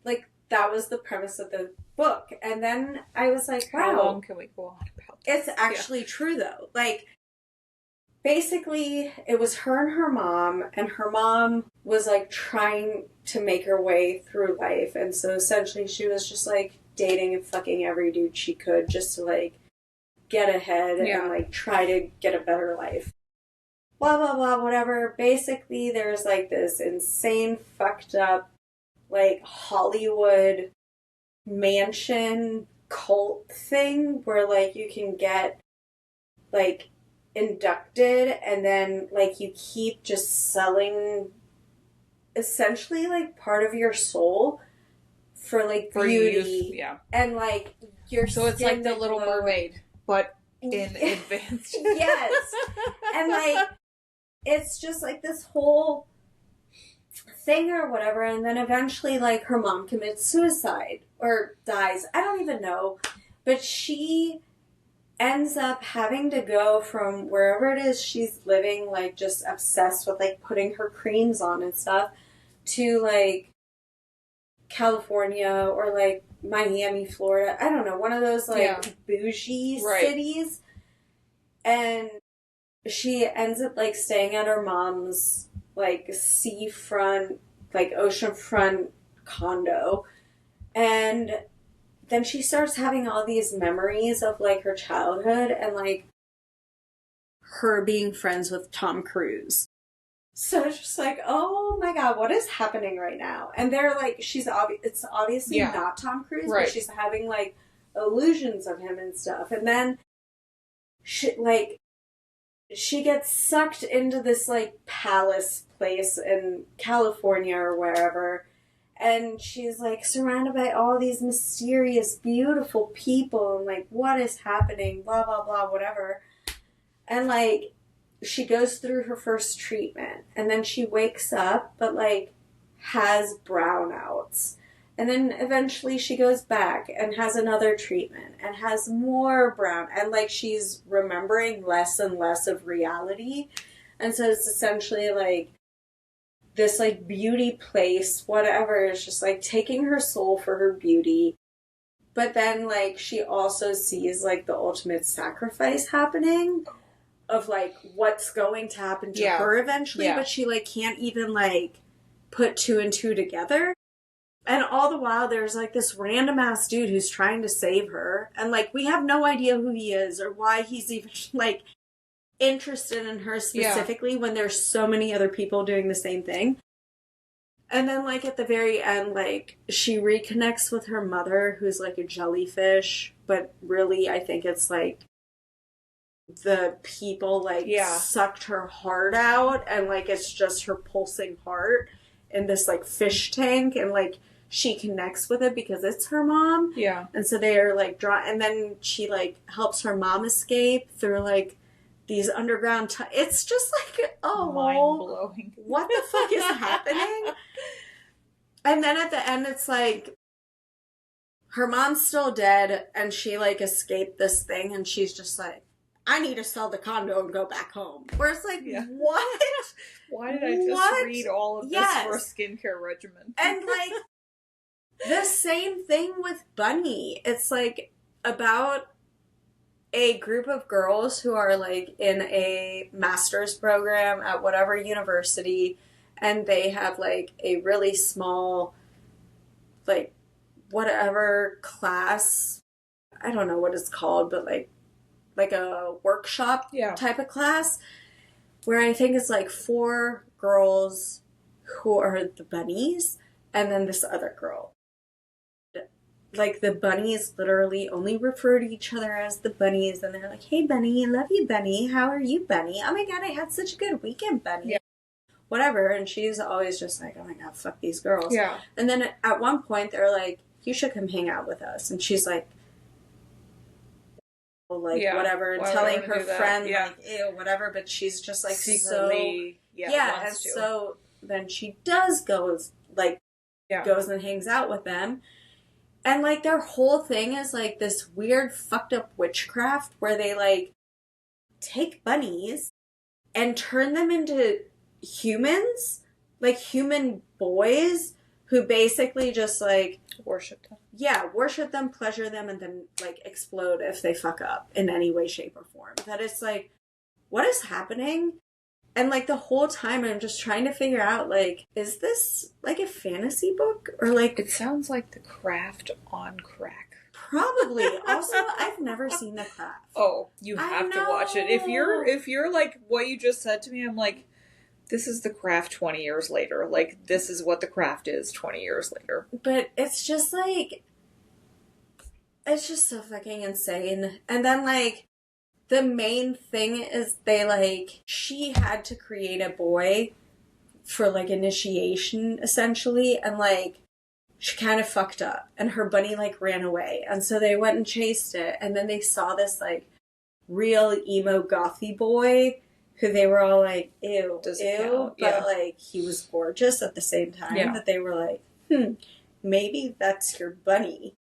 Like, that was the premise of the book. And then I was like, wow. How long can we go on about this? It's actually true, though. Like, basically, it was her and her mom was, like, trying to make her way through life. And so, essentially, she was just, like, dating and fucking every dude she could just to, like, get ahead and, like, try to get a better life. Blah, blah, blah, whatever. Basically, there's, like, this insane, fucked up, like, Hollywood mansion cult thing where, like, you can get, like, inducted and then, like, you keep just selling essentially, like, part of your soul for, like, beauty. And, like, your So it's like the Little Mermaid, but in advanced. Yes. And, like, it's just, like, this whole thing or whatever, and then eventually, like, her mom commits suicide or dies. I don't even know. But she ends up having to go from wherever it is she's living, like, just obsessed with, like, putting her creams on and stuff, to, like, California or, like, Miami, Florida. I don't know. One of those, like, bougie cities. And she ends up, like, staying at her mom's, like, seafront, like, oceanfront condo. And then she starts having all these memories of, like, her childhood and, like, her being friends with Tom Cruise. So it's just like, oh my god, what is happening right now? And they're like, it's obviously not Tom Cruise, but she's having, like, illusions of him and stuff. And then she gets sucked into this, like, palace place in California or wherever, and she's, like, surrounded by all these mysterious, beautiful people, and, like, what is happening, blah, blah, blah, whatever. And, like, she goes through her first treatment, and then she wakes up, but, like, has brownouts. And then eventually she goes back and has another treatment and has more brown. And, like, she's remembering less and less of reality. And so it's essentially, like, this, like, beauty place, whatever, is just, like, taking her soul for her beauty. But then, like, she also sees, like, the ultimate sacrifice happening of, like, what's going to happen to her eventually. But she, like, can't even, like, put two and two together. And all the while, there's, like, this random-ass dude who's trying to save her. And, like, we have no idea who he is or why he's even, like, interested in her specifically when there's so many other people doing the same thing. And then, like, at the very end, like, she reconnects with her mother, who's, like, a jellyfish. But really, I think it's, like, the people, like, sucked her heart out. And, like, it's just her pulsing heart in this, like, fish tank. And, like, she connects with it because it's her mom. Yeah. And so they are, like, and then she, like, helps her mom escape through, like, these underground it's just like, oh, mind-blowing. What the fuck is happening? And then at the end, it's like, her mom's still dead, and she, like, escaped this thing, and she's just like, I need to sell the condo and go back home. Where it's like, what? Why did I just read all of this for a skincare regimen? And, like, the same thing with Bunny. It's, like, about a group of girls who are, like, in a master's program at whatever university, and they have, like, a really small, like, whatever class, I don't know what it's called, but, like a workshop type of class, where I think it's, like, 4 girls who are the bunnies, and then this other girl. Like, the bunnies literally only refer to each other as the bunnies, and they're like, hey, Bunny, I love you, Bunny. How are you, Bunny? Oh, my God, I had such a good weekend, Bunny. Yeah. Whatever, and she's always just like, oh, my God, fuck these girls. Yeah. And then at one point, they're like, you should come hang out with us. And she's like, whatever, and telling her friend, like, ew, whatever, but she's just, like, secretly, and so then she does goes and hangs out with them. And, like, their whole thing is, like, this weird fucked up witchcraft where they, like, take bunnies and turn them into humans, like, human boys who basically just, like, worship them. Yeah, worship them, pleasure them, and then, like, explode if they fuck up in any way, shape, or form. That it's like, what is happening? And, like, the whole time I'm just trying to figure out, like, is this, like, a fantasy book? Or, like... It sounds like The Craft on crack. Probably. Also, I've never seen The Craft. Oh, you have to watch it. If you're, like, what you just said to me, I'm like, this is The Craft 20 years later. Like, this is what The Craft is 20 years later. But it's just, like... It's just so fucking insane. And then, like... The main thing is she had to create a boy for, like, initiation, essentially, and, like, she kind of fucked up, and her bunny, like, ran away, and so they went and chased it, and then they saw this, like, real emo gothy boy, who they were all like, ew, but, like, he was gorgeous at the same time, that they were like, maybe that's your bunny.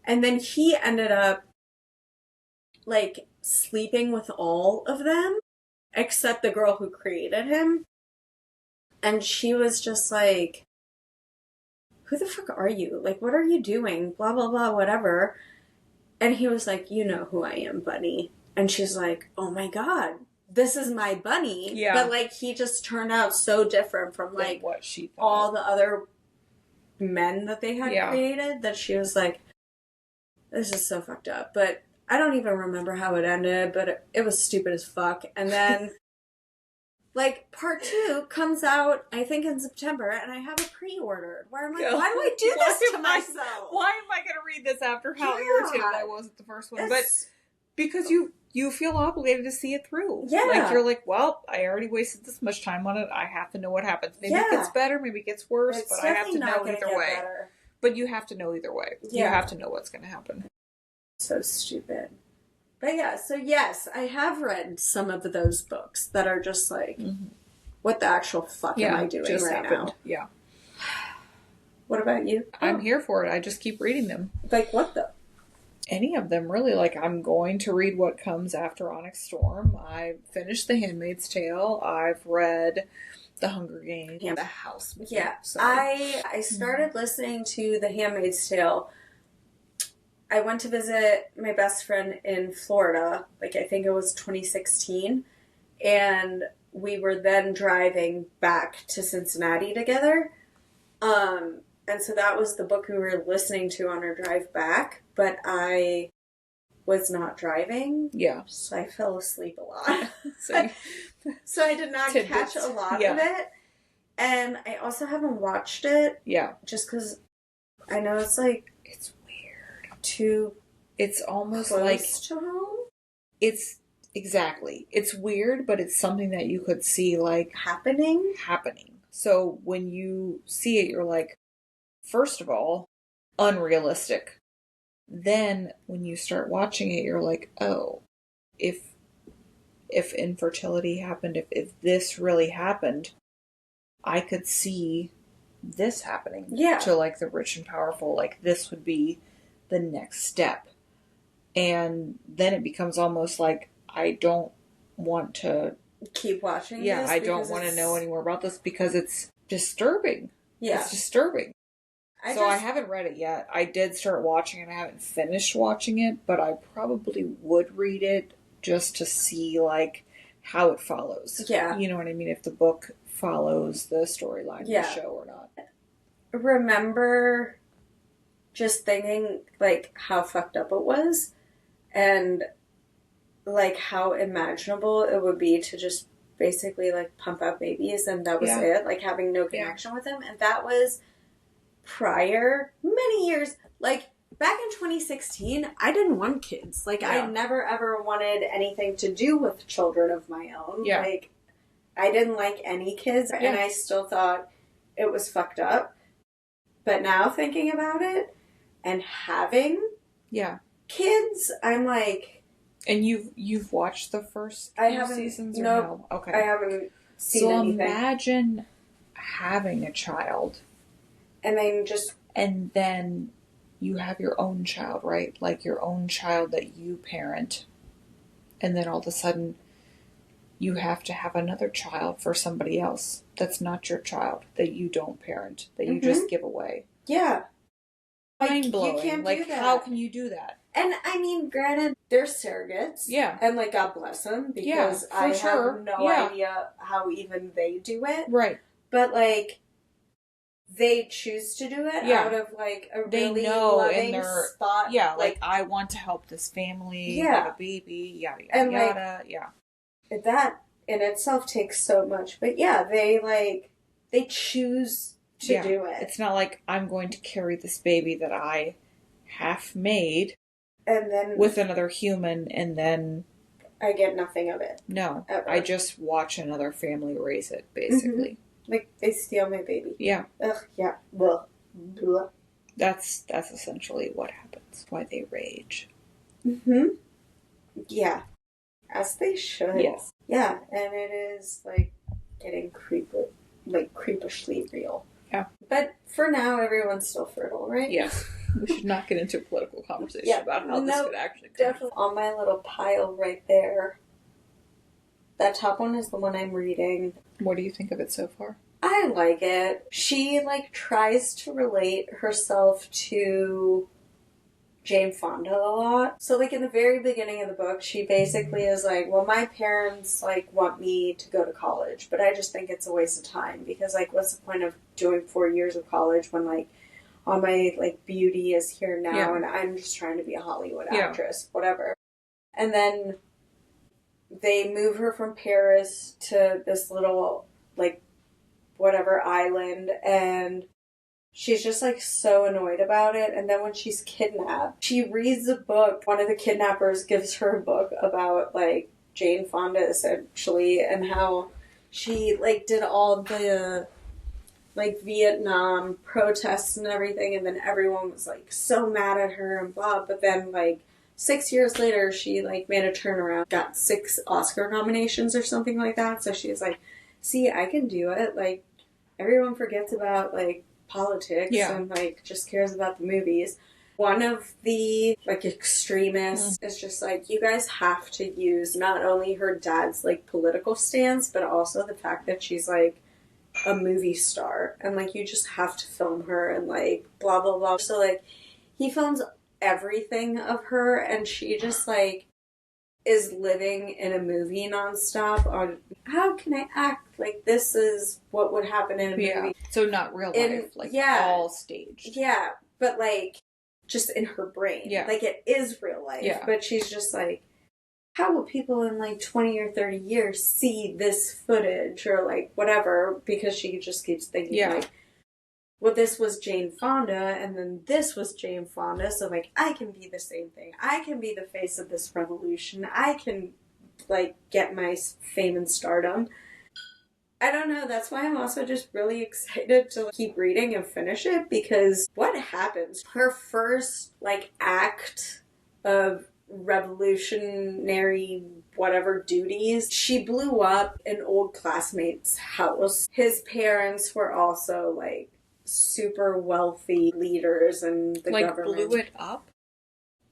And then he ended up, like, sleeping with all of them, except the girl who created him. And she was just like, who the fuck are you? Like, what are you doing? Blah, blah, blah, whatever. And he was like, you know who I am, Bunny. And she's like, oh my God, this is my bunny. Yeah. But, like, he just turned out so different from, like what she thought. All the other men that they had created that she was like, this is so fucked up. But I don't even remember how it ended, but it was stupid as fuck. And then, like, part 2 comes out, I think, in September, and I have it pre-ordered. Where I'm like, why do I do this to myself? Why am I going to read this after how irritated I was at the first one? But because you feel obligated to see it through. Yeah. Like, you're like, well, I already wasted this much time on it. I have to know what happens. Maybe it gets better, maybe it gets worse, but I have to know either way. Better. But you have to know either way. Yeah. You have to know what's going to happen. So stupid. But yeah, so yes, I have read some of those books that are just like, what the actual fuck am I doing right now? Yeah. What about you? I'm here for it. I just keep reading them. Like what though? Any of them, really. Like, I'm going to read what comes after Onyx Storm. I finished The Handmaid's Tale. I've read The Hunger Games. Yeah. The House. Yeah. I started listening to The Handmaid's Tale. I went to visit my best friend in Florida. Like, I think it was 2016. And we were then driving back to Cincinnati together. And so that was the book we were listening to on our drive back. But I was not driving. Yeah. So I fell asleep a lot. So, so I did not tidbits. catch a lot Yeah. of it. And I also haven't watched it. Yeah. Just because I know it's like... It's weird. Too It's almost close like... to home? It's... Exactly. It's weird, but it's something that you could see, like... Happening. So when you see it, you're like, first of all, unrealistic. Then when you start watching it, you're like, oh, if infertility happened, if this really happened, I could see this happening. Yeah. To like the rich and powerful. Like, this would be the next step. And then it becomes almost like, I don't want to keep watching Yeah, this I don't because want to it's- know any more about this because it's disturbing. Yeah. It's disturbing. I I haven't read it yet. I did start watching it. I haven't finished watching it, but I probably would read it just to see, like, how it follows. Yeah. You know what I mean? If the book follows the storyline of Yeah. the show or not. remember just thinking, like, how fucked up it was and, like, how imaginable it would be to just basically, like, pump out babies and that was it, like, having no connection with them. And that was prior, many years, like, back in 2016, I didn't want kids. Like, I never, ever wanted anything to do with children of my own. Yeah. Like, I didn't like any kids, and I still thought it was fucked up. But now, thinking about it, and having kids, I'm like... And you've watched the first few seasons or no? Okay. I haven't seen anything. So imagine having a child. And then just... And then you have your own child, right? Like your own child that you parent. And then all of a sudden, you have to have another child for somebody else that's not your child, that you don't parent, that you just give away. Yeah. Mind-blowing. You can't like, do that. how can you do that? And, I mean, granted, they're surrogates. Yeah. And, like, God bless them, because I have no idea how even they do it. Right. But, like, they choose to do it out of, like, a really loving spot. Yeah, like, I want to help this family have a baby, yada, yada, and, yada, That in itself takes so much. But, yeah, they choose to do it. It's not like I'm going to carry this baby that I half made and then with another human and then I get nothing of it. No. Ever. I just watch another family raise it, basically. Mm-hmm. Like, they steal my baby. Yeah. Ugh, yeah. Blah. Blah. That's essentially what happens. Why they rage. Mm-hmm. Yeah. As they should. Yes. Yeah, and it is, like, getting creepishly real. Yeah. But for now, everyone's still fertile, right? Yes. We should not get into a political conversation about how this could actually come. Definitely on my little pile right there. That top one is the one I'm reading. What do you think of it so far? I like it. She, like, tries to relate herself to Jane Fonda a lot. So, like, in the very beginning of the book, she basically is like, well, my parents, like, want me to go to college, but I just think it's a waste of time because, like, what's the point of doing 4 years of college when, like, all my, like, beauty is here now and I'm just trying to be a Hollywood actress, whatever. And then they move her from Paris to this little, like, whatever island, and she's just, like, so annoyed about it. And then when she's kidnapped, she reads a book. One of the kidnappers gives her a book about, like, Jane Fonda, essentially, and how she, like, did all the, like, Vietnam protests and everything, and then everyone was, like, so mad at her and blah. But then, like, 6 years later, she, like, made a turnaround, got 6 Oscar nominations or something like that. So she's like, see, I can do it. Like, everyone forgets about, like, politics and, like, just cares about the movies. One of the, like, extremists is just like, you guys have to use not only her dad's, like, political stance, but also the fact that she's, like, a movie star. And, like, you just have to film her and, like, blah, blah, blah. So, like, he films everything of her, and she just, like, is living in a movie nonstop on how can I act like this is what would happen in a movie. So not real life, like all staged. Yeah, but, like, just in her brain. Yeah. Like, it is real life. But she's just like, how will people in, like, 20 or 30 years see this footage or, like, whatever? Because she just keeps thinking, like, well, this was Jane Fonda, and then this was Jane Fonda, so, like, I can be the same thing. I can be the face of this revolution. I can, like, get my fame and stardom. I don't know, that's why I'm also just really excited to keep reading and finish it, because what happens? Her first, like, act of revolutionary whatever duties, she blew up an old classmate's house. His parents were also, like, super wealthy leaders and the government. Like, blew it up?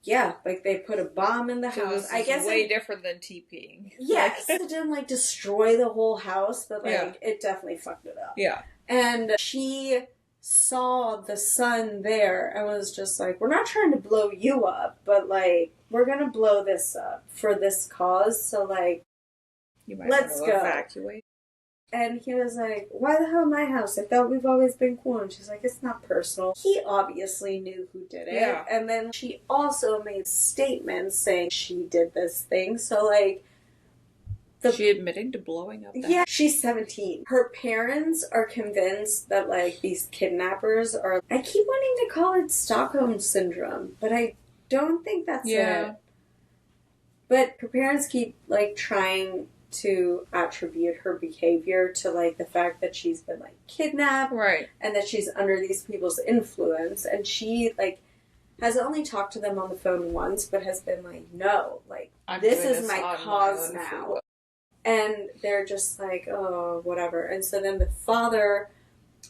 Yeah, like, they put a bomb in the house. I guess way different than TPing. Yes. It didn't, like, destroy the whole house, but, like, it definitely fucked it up. Yeah. And she saw the son there and was just like, we're not trying to blow you up, but, like, we're gonna blow this up for this cause, so, like, let's go. Evacuate. And he was like, why the hell my house? I thought we've always been cool. And she's like, it's not personal. He obviously knew who did it. Yeah. And then she also made statements saying she did this thing. So, like... she admitting to blowing up that? Yeah, she's 17. Her parents are convinced that, like, these kidnappers are... I keep wanting to call it Stockholm Syndrome, but I don't think that's it. But her parents keep, like, trying to attribute her behavior to, like, the fact that she's been, like, kidnapped. Right. And that she's under these people's influence. And she, like, has only talked to them on the phone once, but has been like, no, like, this is my cause now. And they're just like, oh, whatever. And so then the father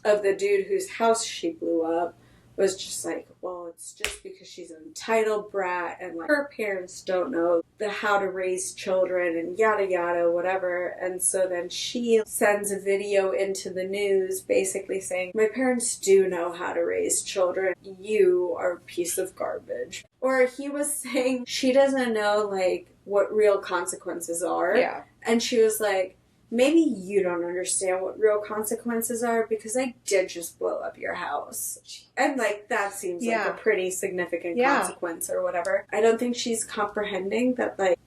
of the dude whose house she blew up was just like, well, it's just because she's an entitled brat and, like, her parents don't know how to raise children and yada yada, whatever. And so then she sends a video into the news basically saying, my parents do know how to raise children. You are a piece of garbage. Or he was saying she doesn't know, like, what real consequences are. Yeah. And she was like, maybe you don't understand what real consequences are because I did just blow up your house. And, like, that seems like a pretty significant consequence or whatever. I don't think she's comprehending that, like,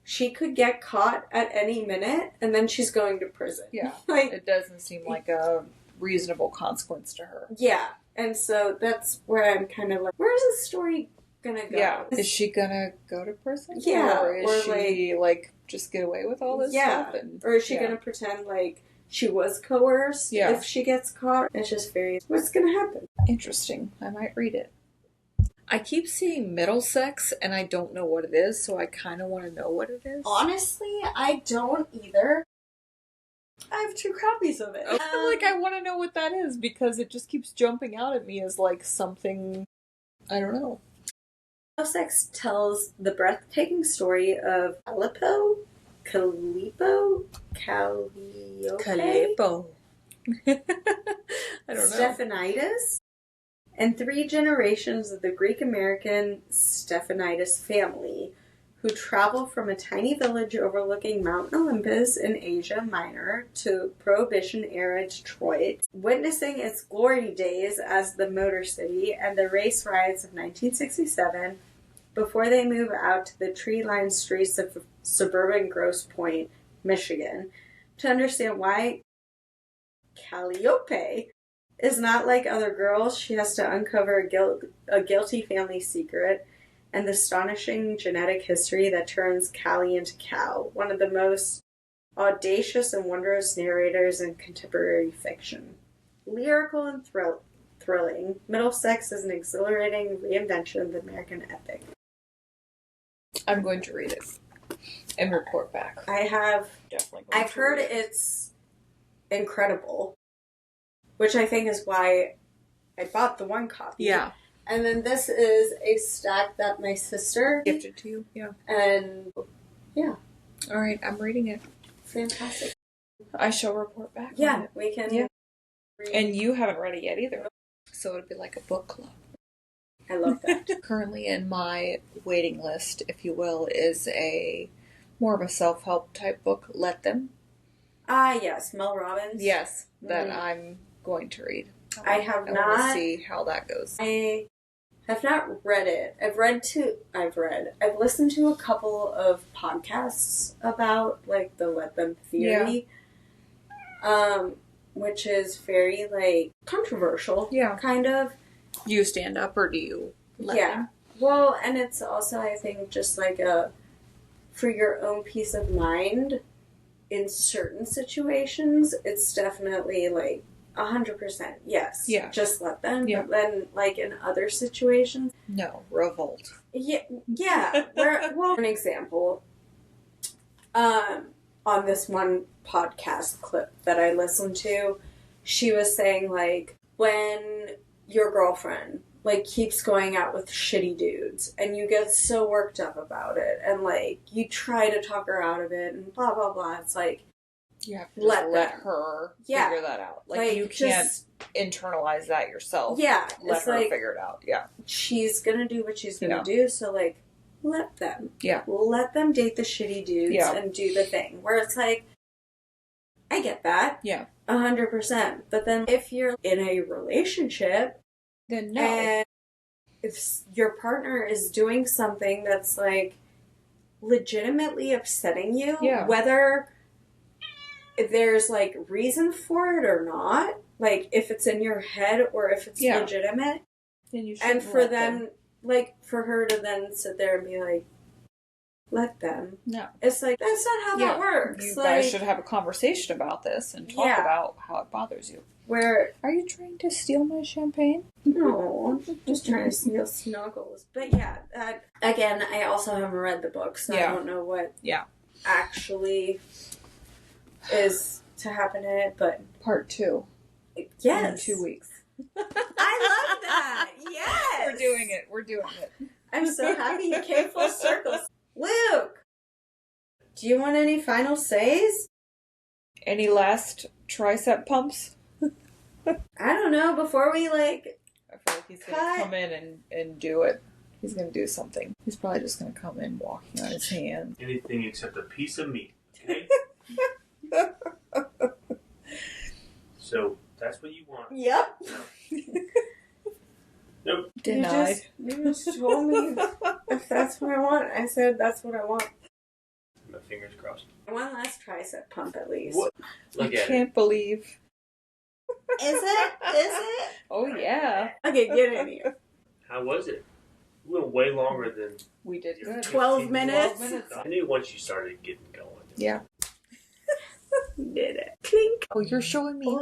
she could get caught at any minute and then she's going to prison. Yeah. Like, it doesn't seem like a reasonable consequence to her. Yeah. And so that's where I'm kind of like, where's the story gonna go? Yeah. Is she gonna go to prison? Yeah. Or is she, like, just get away with all this stuff? Or is she going to pretend like she was coerced if she gets caught? It's just very... What's going to happen? Interesting. I might read it. I keep seeing Middlesex, and I don't know what it is, so I kind of want to know what it is. Honestly, I don't either. I have 2 copies of it. I want to know what that is, because it just keeps jumping out at me as, like, something... I don't know. Middlesex tells the breathtaking story of Calliope? I don't know. Stephanitis, and 3 generations of the Greek-American Stephanitis family who travel from a tiny village overlooking Mount Olympus in Asia Minor to Prohibition-era Detroit, witnessing its glory days as the Motor City and the race riots of 1967 before they move out to the tree-lined streets of suburban Grosse Pointe, Michigan, to understand why Calliope is not like other girls. She has to uncover a guilty family secret and the astonishing genetic history that turns Callie into Cal, one of the most audacious and wondrous narrators in contemporary fiction. Lyrical and thrilling, Middlesex is an exhilarating reinvention of the American epic. I'm going to read it and report back. I've heard it's incredible, which I think is why I bought the one copy. Yeah. And then this is a stack that my sister Gifted to you. Yeah. And yeah. All right, I'm reading it. Fantastic. I shall report back. Yeah, we can. Yeah. Read. And you haven't read it yet either. So it'd be like a book club. I love that. Currently in my waiting list, if you will, is a more of a self-help type book, Let Them. Yes, Mel Robbins. Yes, that I'm going to read. I have I not. want to see how that goes. I have not read it. I've listened to a couple of podcasts about, like, the Let Them theory. Yeah. Which is very, like, controversial. Yeah. Kind of. Do you stand up or do you let them? Well, and it's also, I think, just like for your own peace of mind in certain situations, it's definitely like 100% yes. Yeah. Just let them. Yeah. But then, like, in other situations. No, revolt. Yeah. Well, an example, on this one podcast clip that I listened to, she was saying, like, when your girlfriend, like, keeps going out with shitty dudes and you get so worked up about it and, like, you try to talk her out of it and blah, blah, blah. It's like, you have to let her figure that out. Like you can't internalize that yourself. Yeah. Let her figure it out. Yeah. She's gonna do what she's gonna do, so, like, let them. Yeah. Let them date the shitty dudes and do the thing. Where it's like, I get that. Yeah. 100%. But then if you're in a relationship, then no. And if your partner is doing something that's, like, legitimately upsetting you, whether there's, like, reason for it or not, like, if it's in your head or if it's legitimate, then you and for them, like, for her to then sit there and be like, let them. No. It's like, that's not how that works. You like, guys should have a conversation about this and talk about how it bothers you. Where... Are you trying to steal my champagne? No, I'm just trying to steal snuggles. But yeah, again, I also haven't read the book, so I don't know what actually is to happen in it, but... Part 2. Yes. In 2 weeks. I love that! Yes! We're doing it. I'm so happy you came full circle. Luke! Do you want any final says? Any last tricep pumps? I don't know, before we, like... I feel like he's going to come in and do it. He's going to do something. He's probably just going to come in walking on his hands. Anything except a piece of meat, okay? So, that's what you want? Yep. No. Nope. Denied. You just told me if that's what I want. I said that's what I want. My fingers crossed. One last tricep pump at least. What? I can't believe. Is it? Oh, yeah. Okay, get in here. How was it? We went way longer than... We did good. 12 minutes. I knew once you started getting going. Yeah. Did it. Clink. Oh, you're showing me up.